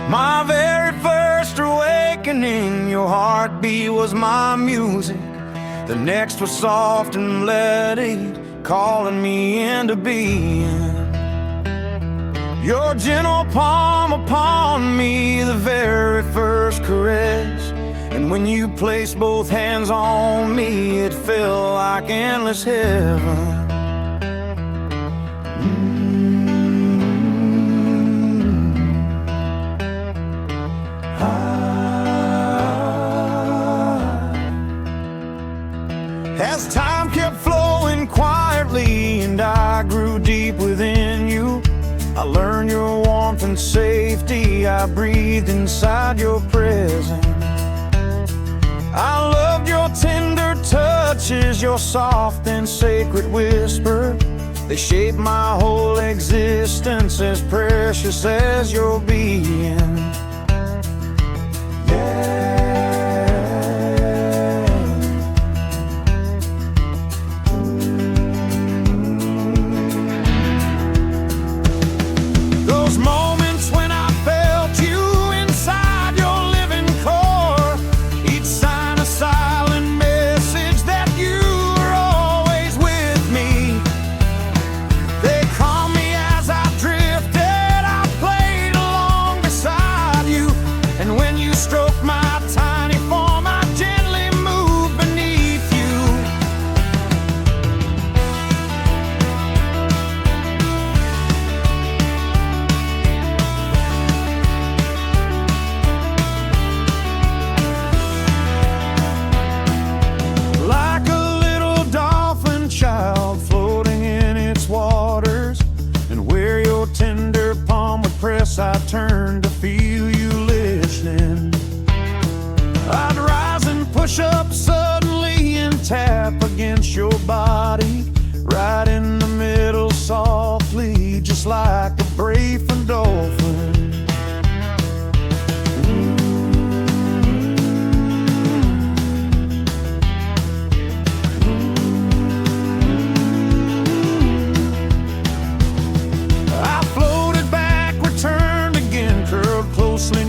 My very first awakening, your heartbeat was my music. The next was soft and melodic, calling me into being. Your gentle palm upon me, the very first caress. And when you placed both hands on me, it felt like endless heaven. As time kept flowing quietly and I grew deep within you, I learned your warmth and safety. I breathed inside your presence. I loved your tender touches, your soft and sacred whisper. They shaped my whole existence, as precious as your being. I turned to feel you listening. I'd rise and push up suddenly and tap against your body, right in the middle softly, just like a brave dolphin.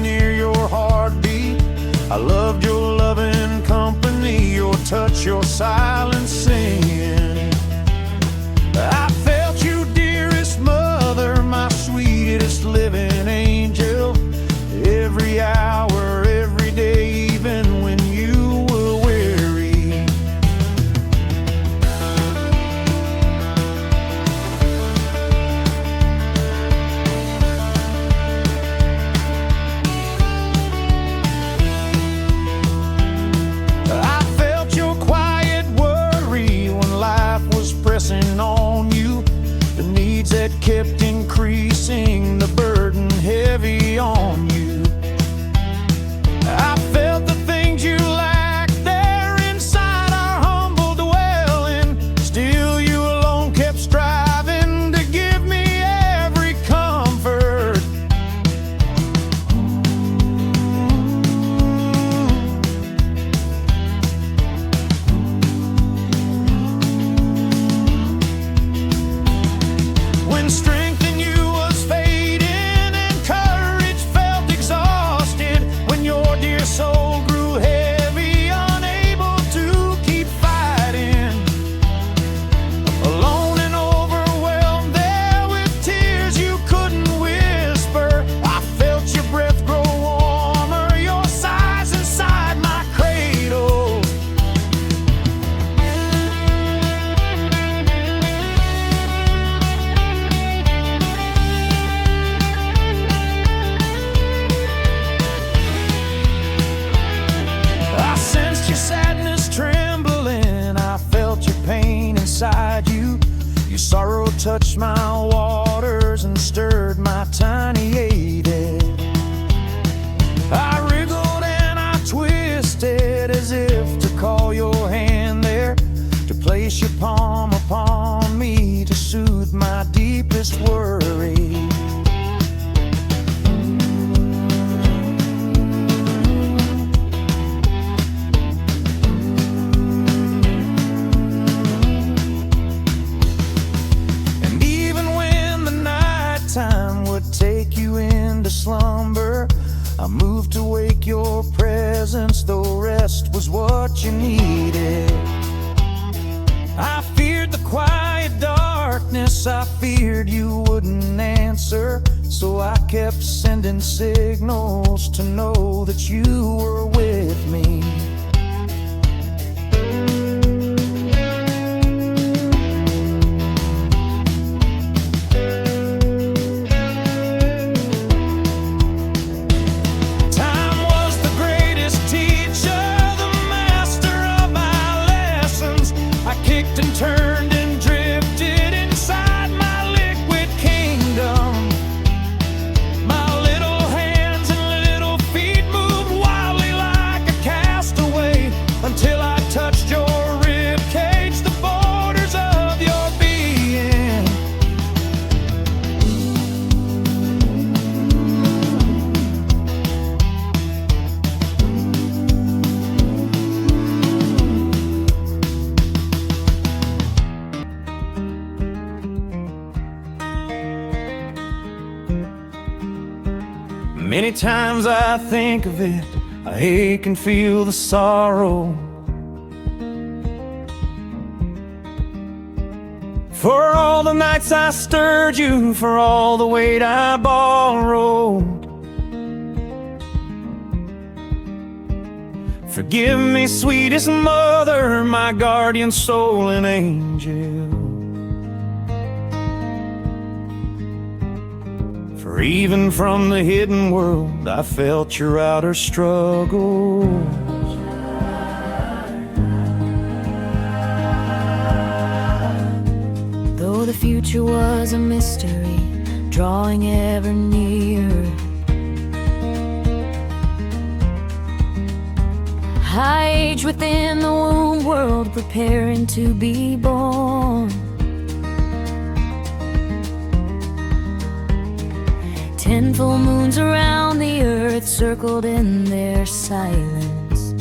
Near your heartbeat, I loved your loving company, your touch, your silent singing. I felt you, dearest mother, my sweetest living angel, every hour, every day, even when you were weary. On you, the needs that kept increasing, the burden heavy on you. I felt the things you lacked there inside our humble dwelling. Still you alone kept striving to give me every comfort. Strength in you was fading and courage felt exhausted when your dear soul grew heavy, unable to keep fighting. Alone and overwhelmed there with tears you couldn't whisper, I felt your breath grow warmer, your sighs inside my cradle. Sadness trembling, I felt your pain inside you. Your sorrow touched my waters and stirred my tiny Eden. I wriggled and I twisted as if to call your hand there, to place your palm upon me to soothe my deepest worry. Time would take you into slumber, figured you wouldn't answer, so I kept sending signals to know that you were with me. Turned and drifted inside my liquid kingdom. My little hands and little feet moved wildly like a castaway until I touched your rib cage, the borders of your being. Many times I think of it, I ache and feel the sorrow. For all the nights I stirred you, for all the weight I borrowed. Forgive me, sweetest mother, my guardian soul and angel. For even from the hidden world, I felt your outer struggles. Though the future was a mystery, drawing ever nearer, I age within the womb world, preparing to be born. 10 full moons around the earth circled in their silence,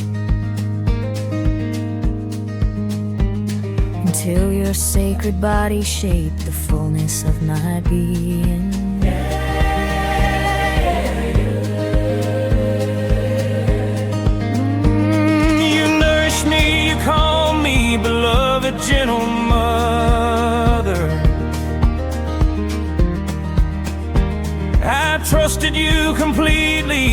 until your sacred body shaped the fullness of my being. You nourish me, you call me beloved gentle mother. I trusted you completely,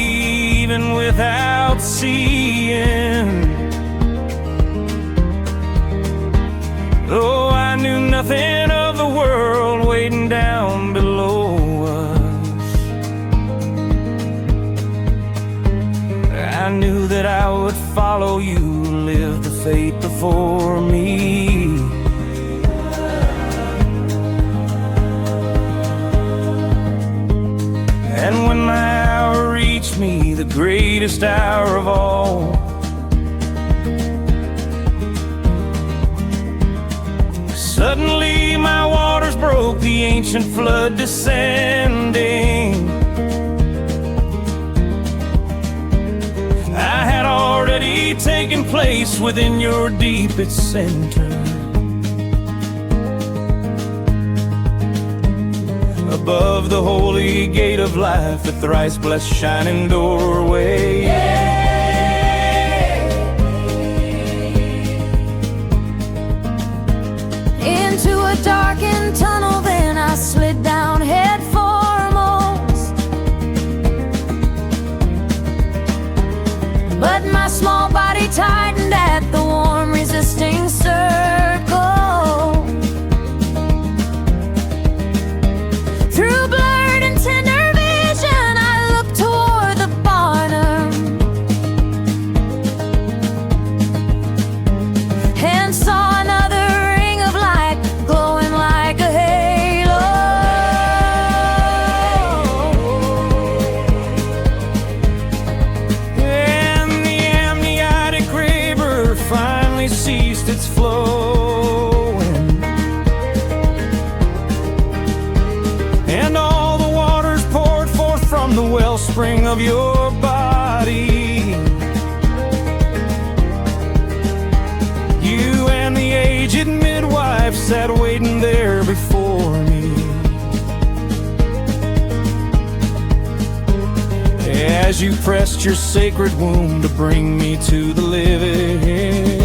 even without seeing. Though I knew nothing of the world waiting down below us, I knew that I would follow you, live the fate before me. And when my hour reached me, the greatest hour of all, suddenly my waters broke, the ancient flood descending. I had already taken place within your deepest center, above the holy gate of life, the thrice blessed shining doorway. Into a darkened tunnel, then I slid down head foremost. But my small body tightened at the warm resisting circle. Through blurred and tender vision, I looked toward the bottom and saw another ring of light glowing like a halo. And the amniotic river finally ceased its flowing, and all the waters poured forth from the wellspring of your body. You and the aged midwife sat waiting there before me, as you pressed your sacred womb to bring me to the living.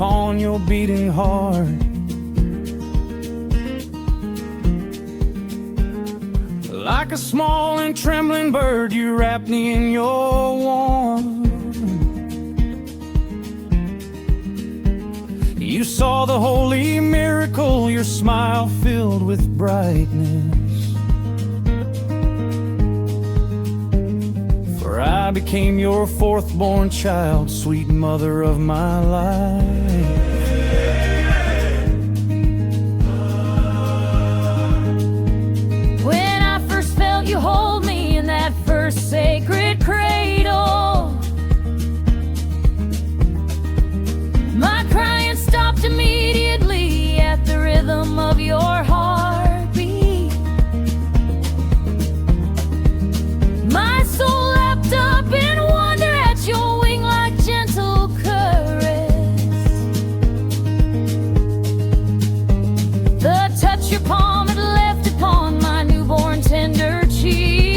upon your beating heart. Like a small and trembling bird, you wrapped me in your warmth. You saw the holy miracle, your smile filled with brightness. For I became your fourth-born child, sweet mother of my life. When I first felt you hold me in that first sacred cradle, my crying stopped immediately at the rhythm of your heartbeat. My soul leapt up in wonder at your wing-like gentle caress. The touch your palm had left upon my newborn tender cheek.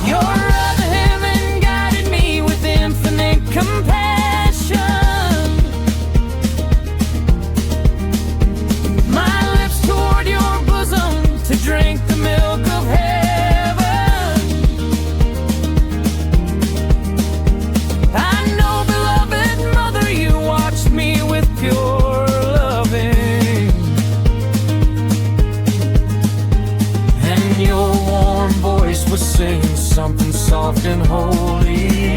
Your other hand guided me with infinite compassion. My lips toward your bosom to drink the milk of heaven. I know, beloved mother, you watched me with pure loving, and your warm voice was singing something soft and holy.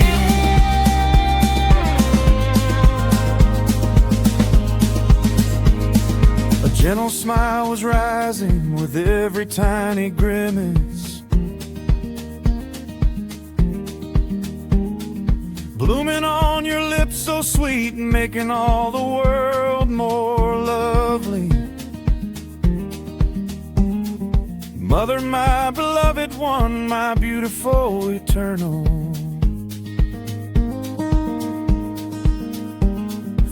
A gentle smile was rising with every tiny grimace, blooming on your lips so sweet and making all the world more lovely. Mother, my beloved one, my beautiful eternal.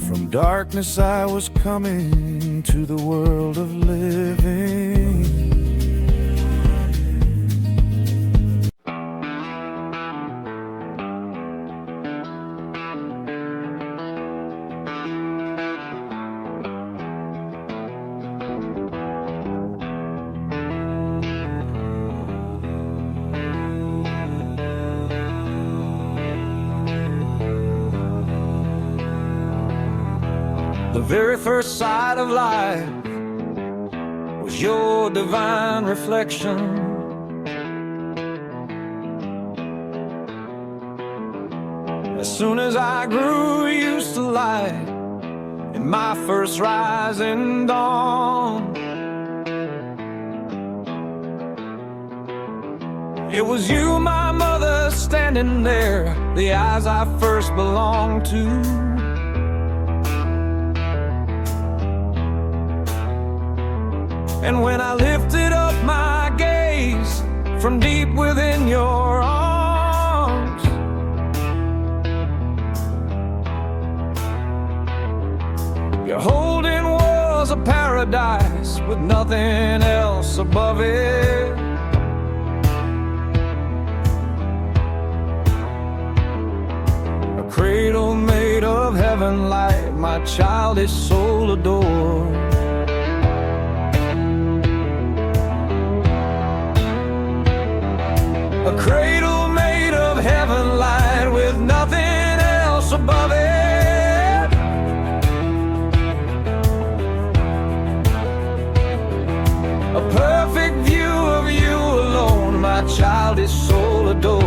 From darkness I was coming to the world of living. The very first sight of life was your divine reflection. As soon as I grew used to light in my first rising dawn, it was you, my mother, standing there, the eyes I first belonged to. And when I lifted up my gaze from deep within your arms, your holding was a paradise with nothing else above it. A cradle made of heaven light, my childish soul adored. A cradle made of heaven light with nothing else above it. A perfect view of you alone, my childish soul adored.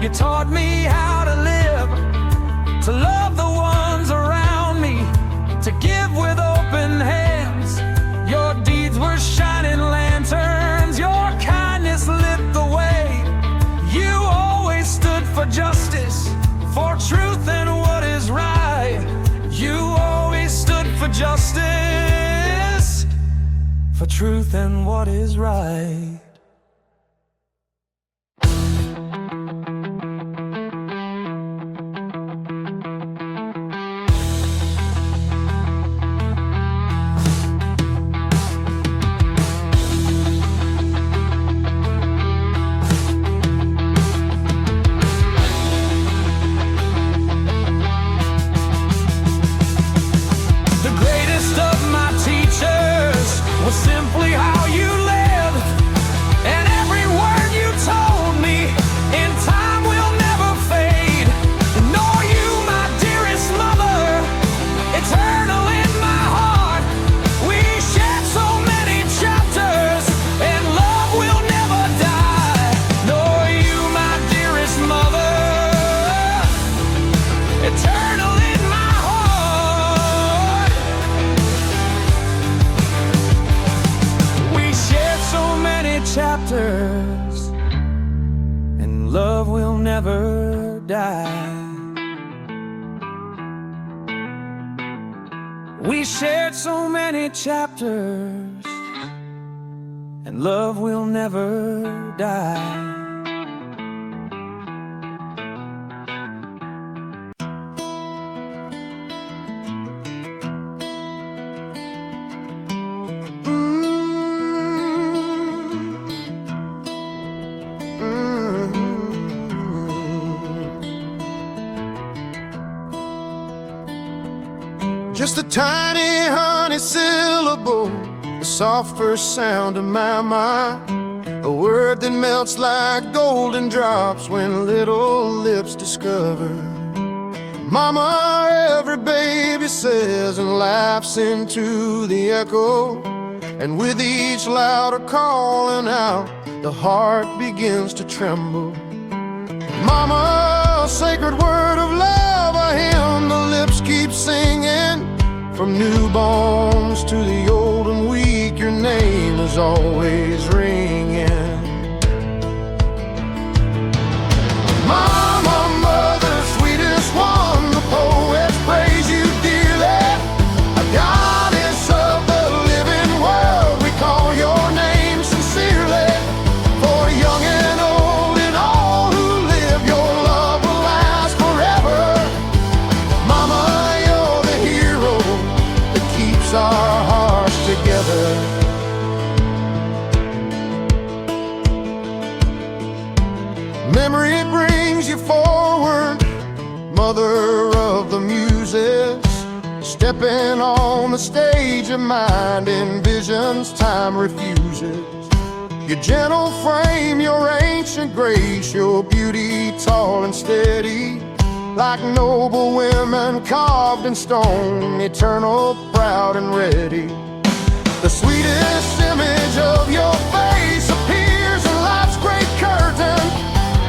You taught me how to live, to love the ones around me, to give with open hands. Your deeds were shining lanterns, your kindness lit the way. You always stood for justice, for truth and what is right. You always stood for justice, for truth and what is right. Simply how you lived, and every word you told me in time will never fade. Nor you, my dearest mother, eternal in my heart. We shared so many chapters, and love will never die. Nor you, my dearest mother, eternal in my heart. So many chapters, and love will never die. We shared so many chapters, and love will never die. Just a tiny honey syllable, the soft first sound of my mind. A word that melts like golden drops when little lips discover. Mama, every baby says and laughs into the echo. And with each louder calling out, the heart begins to tremble. Mama, a sacred word of love, a hymn the lips keep singing. From newborns to the old and weak, your name is always ringing. Mama, mother, sweetest one, the poets praise you dearly. A goddess of the living world, we call your name sincerely. For young and old and all who live, your love will last forever. Mama, you're the hero that keeps our hearts together. Memory brings you forward, mother of the muses, stepping on the stage of mind in visions time refuses. Your gentle frame, your ancient grace, your beauty tall and steady, like noble women carved in stone, eternal, proud and ready. The sweetest image of your face appears in life's great curtain,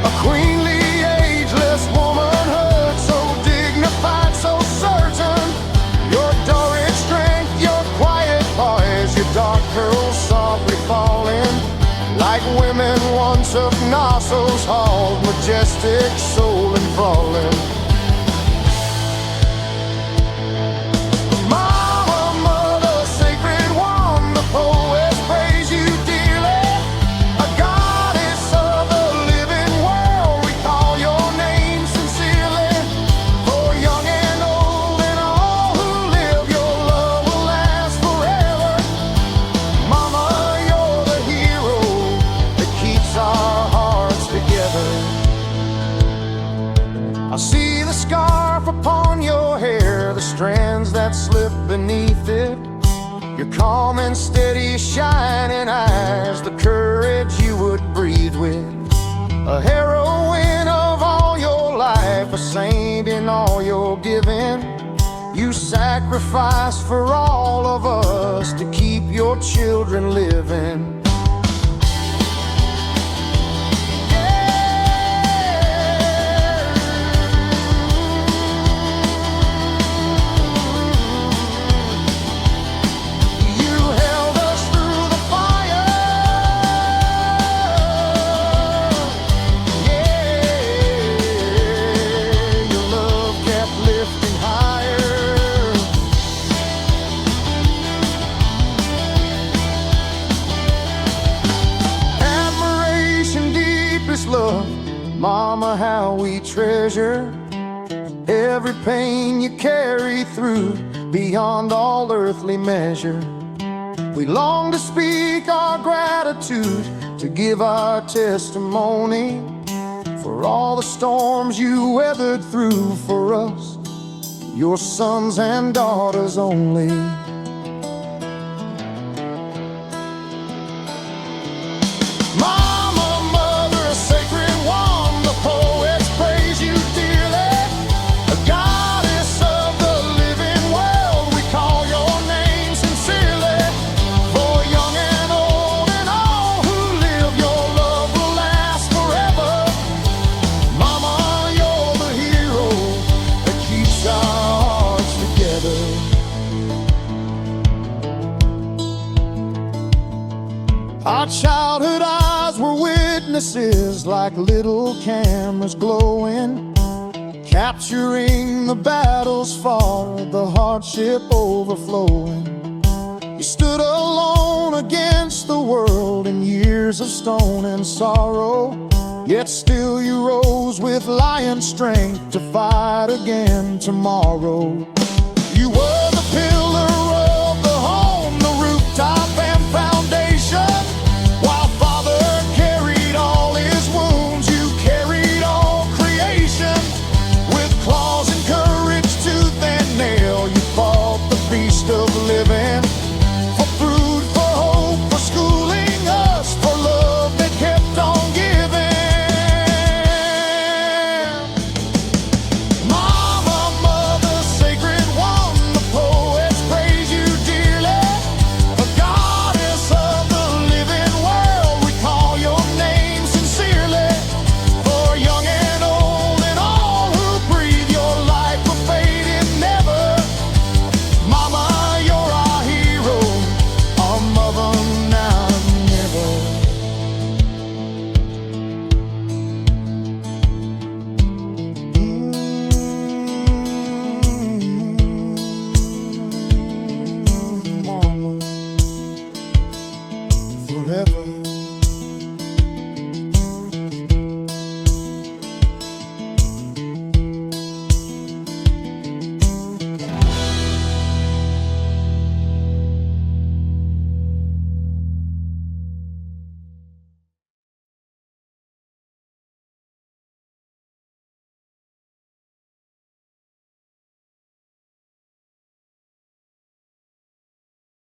a queenly, ageless womanhood, so dignified, so certain. Your Doric strength, your quiet poise, your dark curls softly falling, like women once of Knossos hall, majestic, soul enthralling. Mama, mother, sacred one, the poets praise you dearly. A goddess of the living world, we call your name sincerely. For young and old and all who live, your love will last forever. Mama, you're the hero that keeps our hearts together. I see the scarf upon your hair, the strands that slip beneath it, your calm and steady shining eyes, the courage you would breathe with. A heroine of all your life, a saint in all your giving. You sacrifice for all of us to keep your children living. Yeah. treasure every pain you carry through beyond all earthly measure. We long to speak our gratitude, to give our testimony for all the storms you weathered through for us, your sons and daughters only. Mama, mother, sacred one, the poets praise you dearly. A goddess of the living world, we call your name sincerely. For young and old and all who live, your love will last forever. Mama, you're the hero that keeps our hearts together. Our childhood eyes were witnesses, like little cameras glowing, capturing the battles fought, the hardship overflowing. You stood alone against the world in years of stone and sorrow, yet still you rose with lion strength to fight again tomorrow. You were